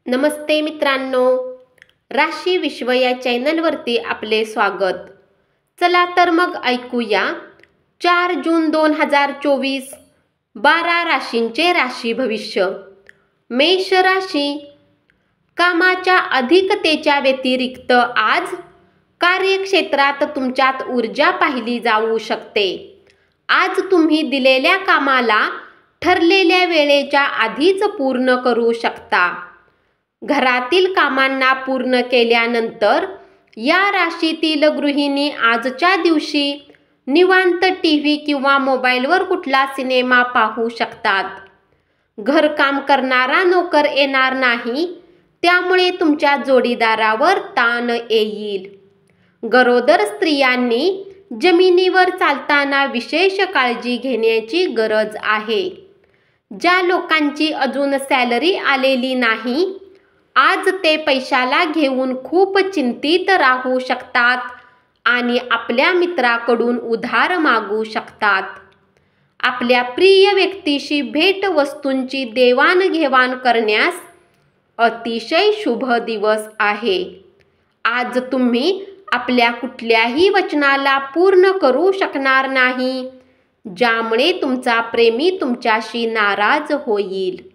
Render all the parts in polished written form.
नमस्ते मित्रांनो, राशी विश्व या चॅनलवरती आपले स्वागत. चला तर मग ऐकूया 4 जून 2024 12 राशींचे राशी भविष्य. मेष राशी, कामाच्या अधिकतेच्या व्यतिरिक्त आज कार्यक्षेत्रात तुमच्यात ऊर्जा पाहिली जाऊ शकते. आज तुम्ही दिलेल्या कामाला ठरलेल्या वेळेच्या आधीच पूर्ण करू शकता. घरातील कामांना पूर्ण केल्यानंतर या राशीतील गृहिणी आजच्या दिवशी निवांत टीव्ही किंवा मोबाईलवर कुठला सिनेमा पाहू शकतात. घरकाम करणारा नोकर येणार नाही, त्यामुळे तुमच्या जोडीदारावर ताण येईल. गरोदर स्त्रियांनी जमिनीवर चालताना विशेष काळजी घेण्याची गरज आहे. ज्या लोकांची अजून सॅलरी आलेली नाही, आज ते पैशाला घेऊन खूप चिंतित राहू शकतात आणि आपल्या मित्राकडून उधार मागू शकतात. आपल्या प्रिय व्यक्तीशी भेट वस्तूंची देवाणघेवाण करण्यास अतिशय शुभ दिवस आहे. आज तुम्ही आपल्या कुठल्याही वचनाला पूर्ण करू शकणार नाही, ज्यामुळे तुमचा प्रेमी तुमच्याशी नाराज होईल.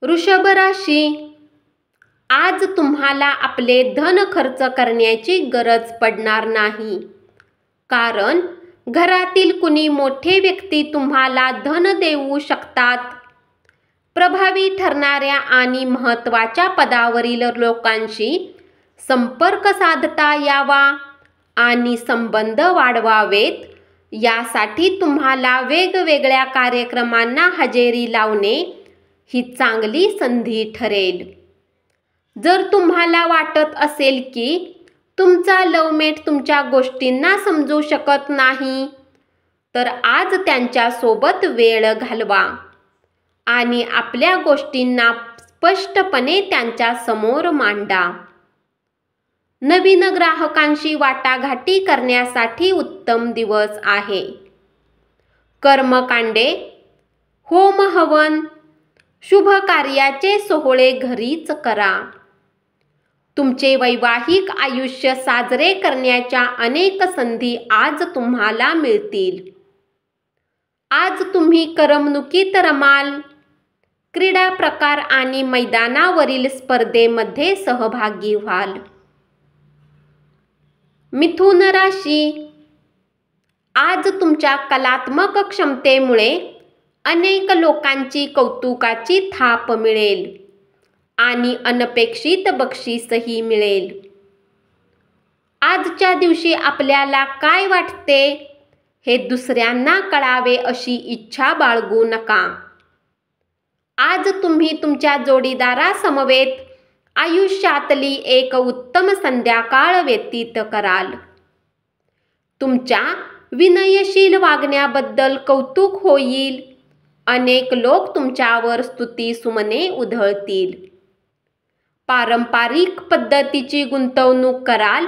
वृषभ राशी, आज तुम्हाला आपले धन खर्च करण्याची गरज पडणार नाही, कारण घरातील कुणी मोठे व्यक्ती तुम्हाला धन देऊ शकतात. प्रभावी ठरणाऱ्या आणि महत्त्वाच्या पदावरील लोकांशी संपर्क साधता यावा आणि संबंध वाढवावेत, यासाठी तुम्हाला वेगवेगळ्या कार्यक्रमांना हजेरी लावणे ही चांगली संधी ठरेल. जर तुम्हाला वाटत असेल की तुमचा लव्हमेट तुमच्या गोष्टींना समजू शकत नाही, तर आज त्यांच्यासोबत वेळ घालवा आणि आपल्या गोष्टींना स्पष्टपणे त्यांच्या समोर मांडा. नवीन ग्राहकांशी वाटाघाटी करण्यासाठी उत्तम दिवस आहे. कर्मकांडे, होम हवन, शुभ कार्याचे सोहळे घरीच करा. तुमचे वैवाहिक आयुष्य साजरे करण्याच्या अनेक संधी आज तुम्हाला मिळतील. आज तुम्ही करमणुकीत रमाल. क्रीडा प्रकार आणि मैदानावरील स्पर्धेमध्ये सहभागी व्हाल. मिथुन राशी, आज तुमच्या कलात्मक क्षमतेमुळे अनेक लोकांची कौतुकाची थाप मिळेल आणि अनपेक्षित बक्षीसही मिळेल. आजच्या दिवशी आपल्याला काय वाटते हे दुसऱ्यांना कळावे अशी इच्छा बाळगू नका. आज तुम्ही तुमच्या जोडीदारासमवेत आयुष्यातली एक उत्तम संध्याकाळ व्यतीत कराल. तुमच्या विनयशील वागण्याबद्दल कौतुक होईल. अनेक लोक तुमच्यावर स्तुतिसुमने उधळतील. पारंपरिक पद्धतीची गुंतवणूक कराल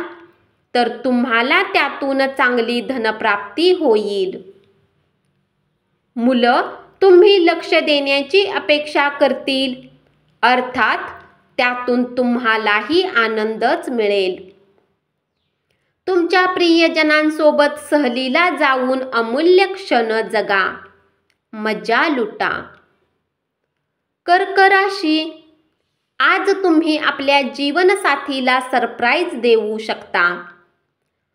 तर तुम्हाला त्यातून चांगली धनप्राप्ती होईल. मुलं तुम्ही लक्ष देण्याची अपेक्षा करतील, अर्थात त्यातून तुम्हालाही आनंदच मिळेल. तुमच्या प्रियजनांसोबत सहलीला जाऊन अमूल्य क्षण जगा, मजा लुटा. कर्क राशी, आज तुम्ही आपल्या जीवनसाथीला सरप्राईज देऊ शकता.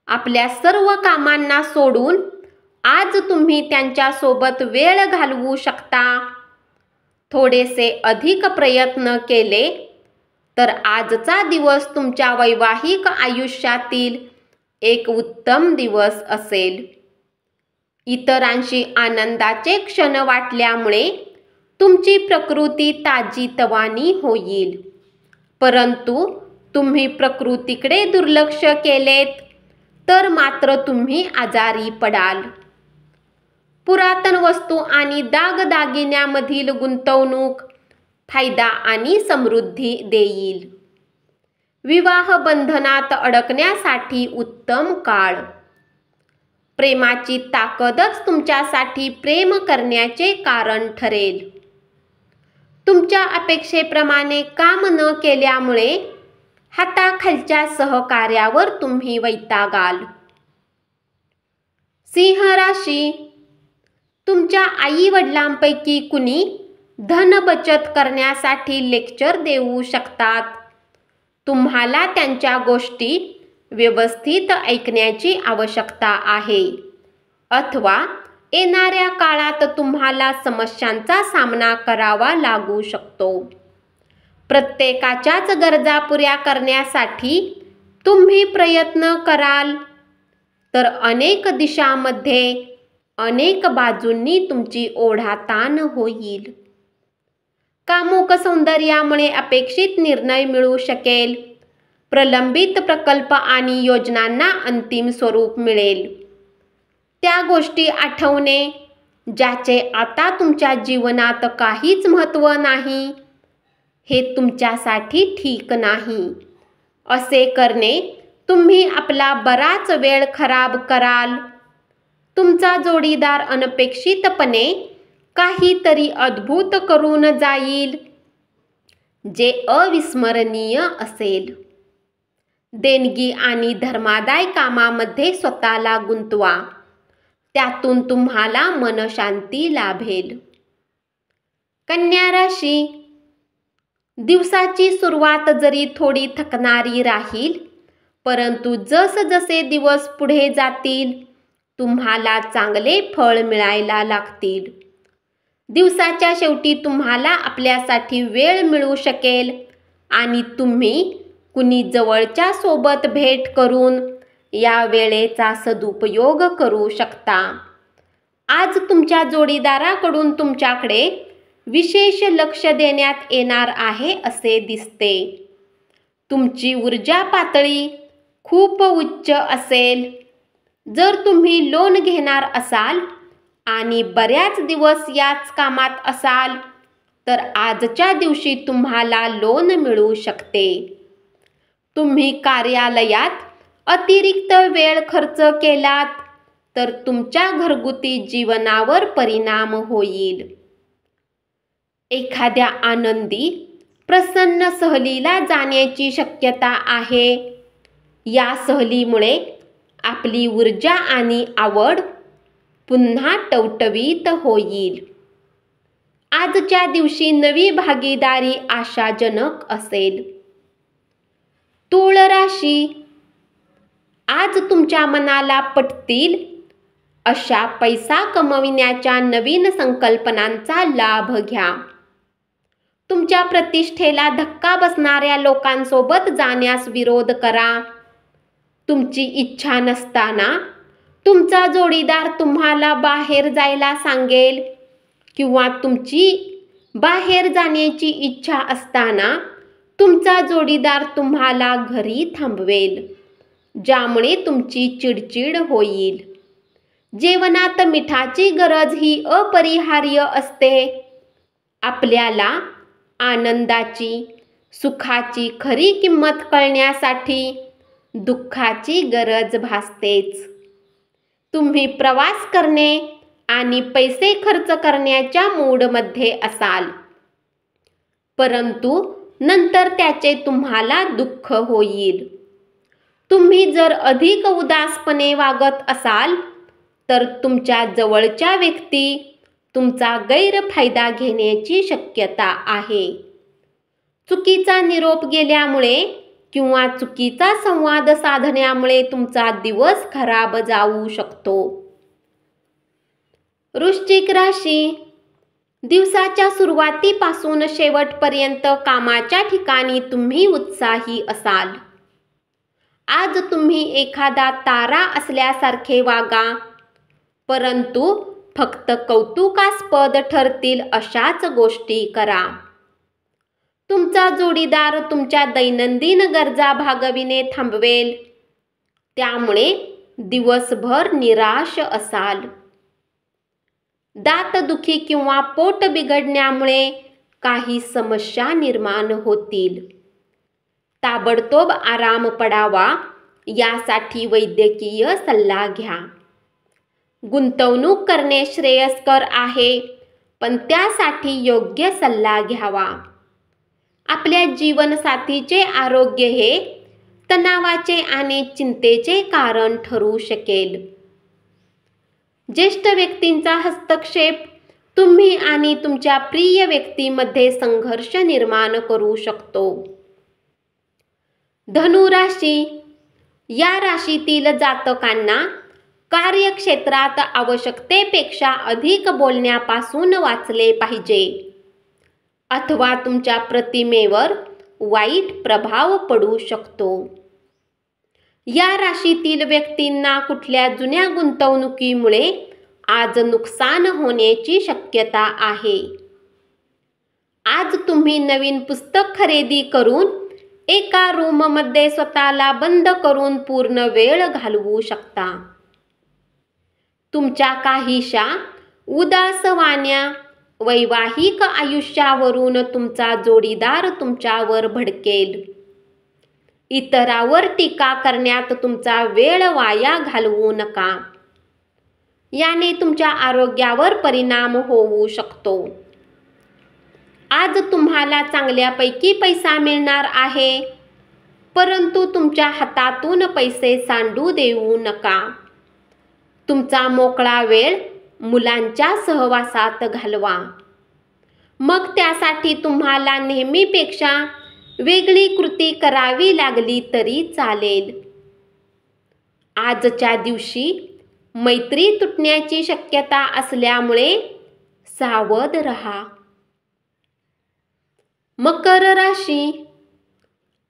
आपल्या सर्व कामांना सोडून आज तुम्ही त्यांच्यासोबत वेळ घालवू शकता. थोडेसे अधिक प्रयत्न केले तर आजचा दिवस तुमच्या वैवाहिक आयुष्यातील एक उत्तम दिवस असेल. इतरांशी आनंदाचे क्षण वाटल्यामुळे तुमची प्रकृती ताजीतवानी होईल, परंतु तुम्ही प्रकृतीकडे दुर्लक्ष केलेत तर मात्र तुम्ही आजारी पडाल. पुरातन वस्तू आणि दागदागिन्यामधील गुंतवणूक फायदा आणि समृद्धी देईल. विवाह बंधनात अडकण्यासाठी उत्तम काळ. प्रेमाची ताकदच तुमच्यासाठी प्रेम करण्याचे कारण ठरेल. तुमच्या अपेक्षेप्रमाणे काम न केल्यामुळे हाताखालच्या सहकार्यावर तुम्ही वैतागाल. सिंह राशी, तुमच्या आई वडिलांपैकी कुणी धन बचत करण्यासाठी लेक्चर देऊ शकतात. तुम्हाला त्यांच्या गोष्टी व्यवस्थित ऐकण्याची आवश्यकता आहे, अथवा येणाऱ्या काळात तुम्हाला समस्यांचा सामना करावा लागू शकतो. प्रत्येकाच्याच गरजा पुऱ्या करण्यासाठी तुम्ही प्रयत्न कराल, तर अनेक दिशांमध्ये अनेक बाजूंनी तुमची ओढाताण होईल. कामुक सौंदर्यामुळे अपेक्षित निर्णय मिळू शकेल. प्रलंबित प्रकल्प आणि योजनांना अंतिम स्वरूप मिळेल. त्या गोष्टी आठवणे ज्याचे आता तुमच्या जीवनात काहीच महत्त्व नाही, हे तुमच्यासाठी ठीक नाही. असे करणे तुम्ही आपला बराच वेळ खराब कराल. तुमचा जोडीदार अनपेक्षितपणे काहीतरी अद्भुत करून जाईल, जे अविस्मरणीय असेल. देणगी आणि धर्मादाय कामामध्ये स्वतःला गुंतवा. त्यातून तुम्हाला मनशांती लाभेल. कन्या राशी, दिवसाची सुरुवात जरी थोडी थकणारी राहील, परंतु जसजसे दिवस पुढे जातील तुम्हाला चांगले फळ मिळायला लागतील. दिवसाच्या शेवटी तुम्हाला आपल्यासाठी वेळ मिळू शकेल आणि तुम्ही कुणी जवळच्या सोबत भेट करून या वेळेचा सदुपयोग करू शकता. आज तुमच्या जोडीदाराकडून तुमच्याकडे विशेष लक्ष देण्यात येणार आहे असे दिसते. तुमची ऊर्जा पातळी खूप उच्च असेल. जर तुम्ही लोन घेणार असाल आणि बऱ्याच दिवस याच कामात असाल, तर आजच्या दिवशी तुम्हाला लोन मिळू शकते. तुम्ही कार्यालयात अतिरिक्त वेळ खर्च केलात तर तुमच्या घरगुती जीवनावर परिणाम होईल. एखाद्या आनंदी, प्रसन्न सहलीला जाण्याची शक्यता आहे. या सहलीमुळे आपली ऊर्जा आणि आवड पुन्हा टवटवीत होईल. आजच्या दिवशी नवी भागीदारी आशाजनक असेल. तूळ राशी, आज तुमच्या मनाला पटतील अशा पैसा कमविण्याच्या नवीन संकल्पनांचा लाभ घ्या. तुमच्या प्रतिष्ठेला धक्का बसणाऱ्या लोकांसोबत जाण्यास विरोध करा. तुमची इच्छा नसताना तुमचा जोडीदार तुम्हाला बाहेर जायला सांगेल, किंवा तुमची बाहेर जाण्याची इच्छा असताना तुमचा जोडीदार तुम्हाला घरी थांबवेल, ज्यामुळे तुमची चिडचिड होईल. जेवणात मिठाची गरज ही अपरिहार्य असते. आपल्याला आनंदाची, सुखाची खरी किंमत कळण्यासाठी दुःखाची गरज भासतेच. तुम्ही प्रवास करणे आणि पैसे खर्च करण्याच्या मूडमध्ये असाल, परंतु नंतर त्याचे तुम्हाला दुःख होईल. तुम्ही जर अधिक उदासपणे वागत असाल तर तुमच्या जवळच्या व्यक्ती तुमचा गैरफायदा घेण्याची शक्यता आहे. चुकीचा निरोप गेल्यामुळे किंवा चुकीचा संवाद साधण्यामुळे तुमचा दिवस खराब जाऊ शकतो. वृश्चिक राशी, दिवसाच्या सुरुवातीपासून शेवटपर्यंत कामाच्या ठिकाणी तुम्ही उत्साही असाल. आज तुम्ही एखादा तारा असल्यासारखे वागा, परंतु फक्त कौतुकास्पद ठरतील अशाच गोष्टी करा. तुमचा जोडीदार तुमच्या दैनंदिन गरजा भागविणे थांबवेल, त्यामुळे दिवसभर निराश असाल. दातदुखी किंवा पोट बिघडण्यामुळे काही समस्या निर्माण होतील. ताबडतोब आराम पडावा यासाठी वैद्यकीय सल्ला घ्या. गुंतवणूक करणे श्रेयस्कर आहे, पण त्यासाठी योग्य सल्ला घ्यावा. आपल्या जीवनसाथीचे आरोग्य हे तणावाचे आणि चिंतेचे कारण ठरू शकेल. ज्येष्ठ व्यक्तींचा हस्तक्षेप तुम्ही आणि तुमच्या प्रिय व्यक्तीमध्ये संघर्ष निर्माण करू शकतो. धनु राशी. या राशीतील जातकांना कार्यक्षेत्रात आवश्यकतेपेक्षा अधिक बोलण्यापासून वाचले पाहिजे, अथवा तुमच्या प्रतिमेवर वाईट प्रभाव पडू शकतो. या राशीतील व्यक्तींना कुठल्या जुन्या गुंतवणुकीमुळे आज नुकसान होण्याची शक्यता आहे. आज तुम्ही नवीन पुस्तक खरेदी करून एका रूममध्ये स्वतःला बंद करून पूर्ण वेळ घालवू शकता. तुमच्या काहीशा उदासवाण्या वैवाहिक आयुष्यावरून तुमचा जोडीदार तुमच्यावर भडकेल. इतरांवर टीका करण्यात तुमचा वेळ वाया घालवू नका. याने तुमच्या आरोग्यावर परिणाम होऊ शकतो. आज तुम्हाला चांगल्यापैकी पैसा मिळणार आहे, परंतु तुमच्या हातातून पैसे सांडू देऊ नका. तुमचा मोकळा वेळ मुलांच्या सहवासात घालवा. मग त्यासाठी तुम्हाला नेहमीपेक्षा वेगळी कृती करावी लागली तरी चालेल. आजच्या दिवशी मैत्री तुटण्याची शक्यता असल्यामुळे सावध रहा. मकर राशी.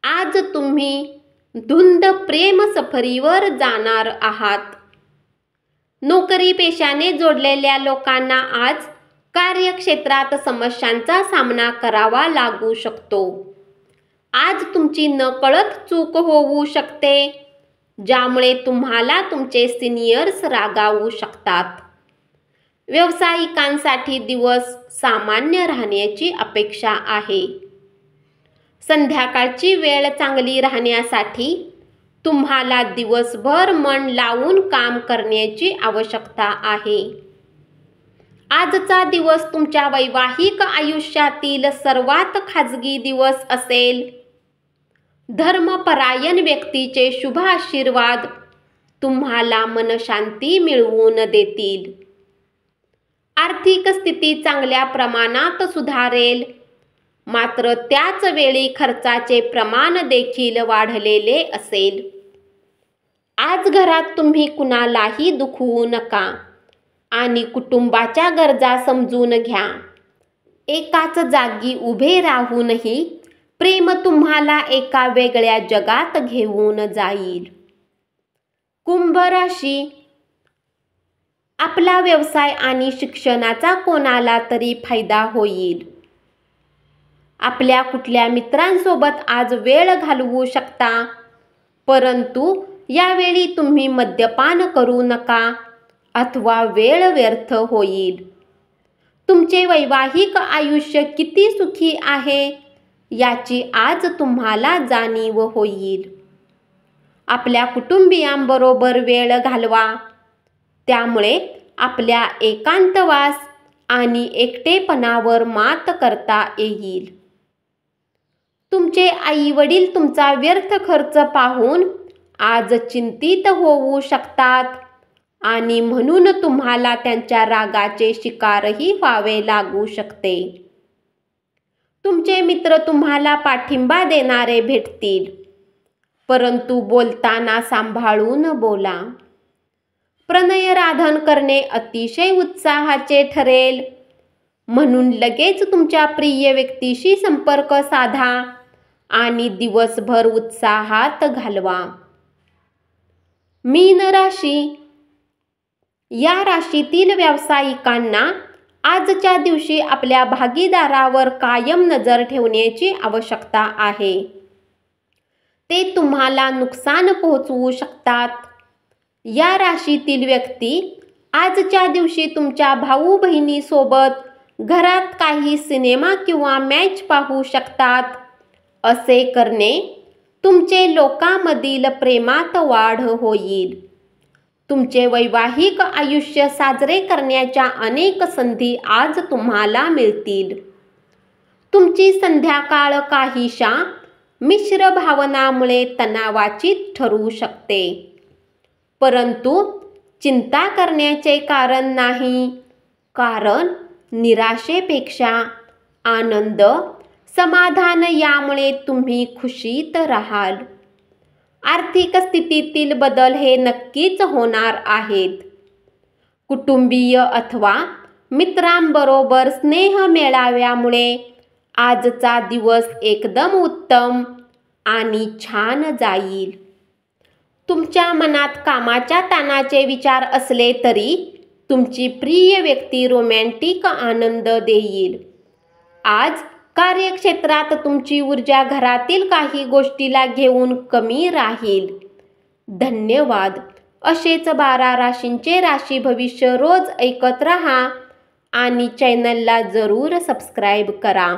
आज तुम्ही धुंद प्रेम सफरीवर जाणार आहात. नोकरी पेशाने जोडलेल्या लोकांना आज कार्यक्षेत्रात समस्यांचा सामना करावा लागू शकतो. आज तुमची नकळत चूक होऊ शकते, ज्यामुळे तुम्हाला तुमचे सिनियर्स रागावू शकतात. व्यावसायिकांसाठी दिवस सामान्य राहण्याची अपेक्षा आहे. संध्याकाळची वेळ चांगली राहण्यासाठी तुम्हाला दिवसभर मन लावून काम करण्याची आवश्यकता आहे. आजचा दिवस तुमच्या वैवाहिक आयुष्यातील सर्वात खाजगी दिवस असेल. धर्मपरायण व्यक्तीचे शुभ आशीर्वाद तुम्हाला मनशांती मिळवून देतील. आर्थिक स्थिती चांगल्या प्रमाणात सुधारेल, मात्र त्याच वेळी खर्चाचे प्रमाण देखील वाढलेले असेल. आज घरात तुम्ही कुणालाही दुखवू नका आणि कुटुंबाच्या गरजा समजून घ्या. एकाच जागी उभे राहूनही प्रेम तुम्हाला एका वेगळ्या जगात घेऊन जाईल. कुंभ राशी. आपला व्यवसाय आणि शिक्षणाचा कोणाला तरी फायदा होईल. आपल्या कुठल्या मित्रांसोबत आज वेळ घालवू शकता, परंतु यावेळी तुम्ही मद्यपान करू नका अथवा वेळ व्यर्थ होईल. तुमचे वैवाहिक आयुष्य किती सुखी आहे याची आज तुम्हाला जाणीव होईल. आपल्या कुटुंबियांबरोबर वेळ घालवा, त्यामुळे आपल्या एकांतवास आणि एकटेपणावर मात करता येईल. तुमचे आई वडील तुमचा व्यर्थ खर्च पाहून आज चिंतित होऊ शकतात आणि म्हणून तुम्हाला त्यांच्या रागाचे शिकारही व्हावे लागू शकते. तुमचे मित्र तुम्हाला पाठिंबा देणारे भेटतील, परंतु बोलताना सांभाळून बोला. प्रणयराधन करणे अतिशय उत्साहाचे ठरेल, म्हणून लगेच तुमच्या प्रिय व्यक्तीशी संपर्क साधा आणि दिवसभर उत्साहात घालवा. मीन राशी. या राशीतील व्यावसायिकांना आजच्या दिवशी आपल्या भागीदारावर कायम नजर ठेवण्याची आवश्यकता आहे. ते तुम्हाला नुकसान पोहोचवू शकतात. या राशीतील व्यक्ती आजच्या दिवशी तुमच्या भाऊ बहिणीसोबत घरात काही सिनेमा किंवा मॅच पाहू शकतात. असे करणे तुमचे लोकांमधील प्रेमात वाढ होईल. तुमचे वैवाहिक आयुष्य साजरे करण्याच्या अनेक संधी आज तुम्हाला मिळतील. तुमची संध्याकाळ काहीशा मिश्र भावनांमुळे तणावाची ठरू शकते. परंतु चिंता करण्याचे कारण नाही, कारण निराशेपेक्षा आनंद, समाधान यामुळे तुम्ही खुशीत राहाल. आर्थिक स्थितीतील बदल हे नक्कीच होणार आहेत. कुटुंबीय अथवा मित्रांबरोबर स्नेह मेळाव्यामुळे आजचा दिवस एकदम उत्तम आणि छान जाईल. तुमच्या मनात कामाच्या ताणाचे विचार असले तरी तुमची प्रिय व्यक्ती रोमॅन्टिक आनंद देईल. आज कार्यक्षेत्रात तुमची ऊर्जा घरातील काही गोष्टीला घेऊन कमी राहील. धन्यवाद. असेच 12 राशींचे राशी भविष्य रोज ऐकत रहा आणि चॅनलला जरूर सबस्क्राईब करा.